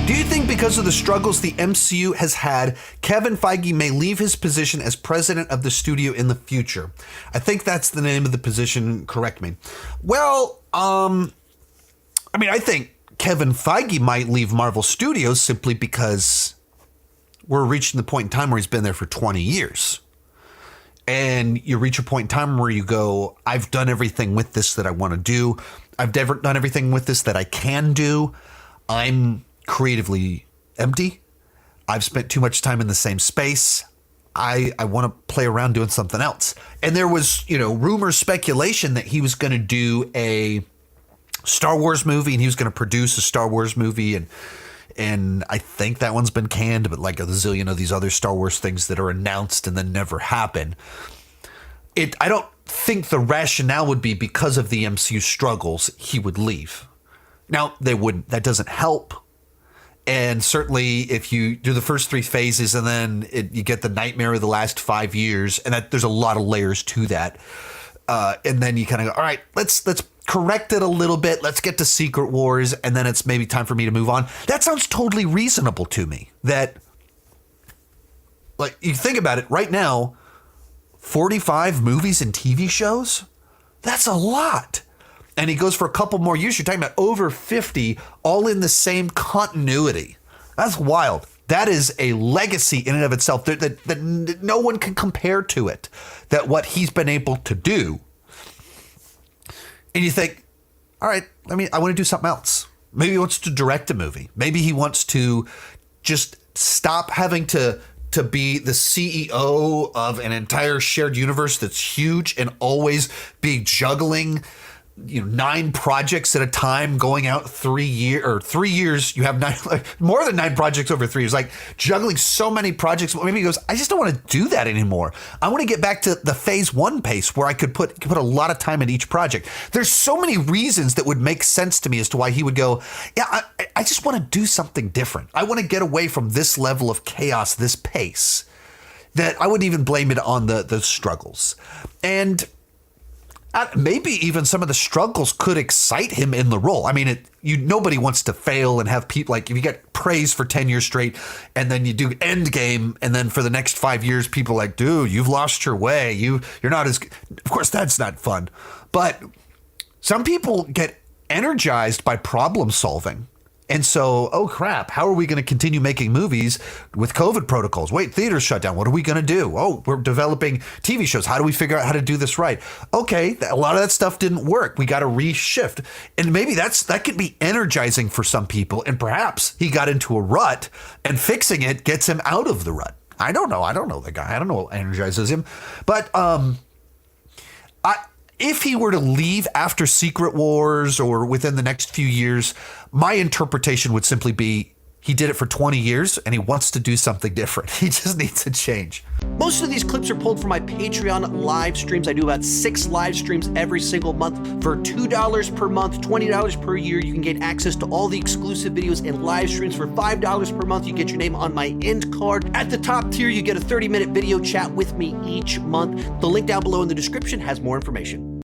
Do you think because of the struggles the MCU has had, Kevin Feige may leave his position as president of the studio in the future? I think that's the name of the position. Correct me. Well, I think Kevin Feige might leave Marvel Studios simply because we're reaching the point in time where he's been there for 20 years. And you reach a point in time where you go, I've done everything with this that I want to do. I've done everything with this that I can do. I'm creatively empty. I've spent too much time in the same space. I want to play around doing something else. And there was, rumors, speculation that he was going to do a Star Wars movie and he was going to produce a Star Wars movie. And I think that one's been canned, but like a zillion of these other Star Wars things that are announced and then never happen. I don't think the rationale would be because of the MCU struggles, he would leave. Now, they wouldn't. That doesn't help. And certainly if you do the first 3 phases and then you get the nightmare of the last 5 years, and that there's a lot of layers to that. And then you kind of go, all right, let's correct it a little bit. Let's get to Secret Wars. And then it's maybe time for me to move on. That sounds totally reasonable to me. That, like, you think about it right now, 45 movies and TV shows, that's a lot. And he goes for a couple more years. You're talking about over 50, all in the same continuity. That's wild. That is a legacy in and of itself that no one can compare to it, that what he's been able to do. And you think, all right, I want to do something else. Maybe he wants to direct a movie. Maybe he wants to just stop having to be the CEO of an entire shared universe that's huge and always be juggling 9 projects at a time, going out 3 years. You have 9, more than 9 projects over 3 years, like juggling so many projects. Maybe he goes, I just don't want to do that anymore. I want to get back to the phase 1 pace where I could put a lot of time in each project. There's so many reasons that would make sense to me as to why he would go, yeah, I just want to do something different. I want to get away from this level of chaos, this pace, that I wouldn't even blame it on the struggles. And maybe even some of the struggles could excite him in the role. I mean, nobody wants to fail and have people, like, if you get praise for 10 years straight and then you do Endgame and then for the next 5 years, people are like, dude, you've lost your way. You're not as, of course, that's not fun. But some people get energized by problem solving. And so, oh crap, how are we going to continue making movies with COVID protocols? Wait, theaters shut down. What are we going to do? Oh, we're developing TV shows. How do we figure out how to do this right? Okay, a lot of that stuff didn't work. We got to reshift. And maybe that could be energizing for some people. And perhaps he got into a rut and fixing it gets him out of the rut. I don't know. I don't know the guy. I don't know what energizes him. But if he were to leave after Secret Wars or within the next few years, my interpretation would simply be he did it for 20 years and he wants to do something different. He just needs a change. Most of these clips are pulled from my Patreon live streams. I do about 6 live streams every single month. For $2 per month, $20 per year, you can get access to all the exclusive videos and live streams. For $5 per month, you get your name on my end card. At the top tier, you get a 30-minute video chat with me each month. The link down below in the description has more information.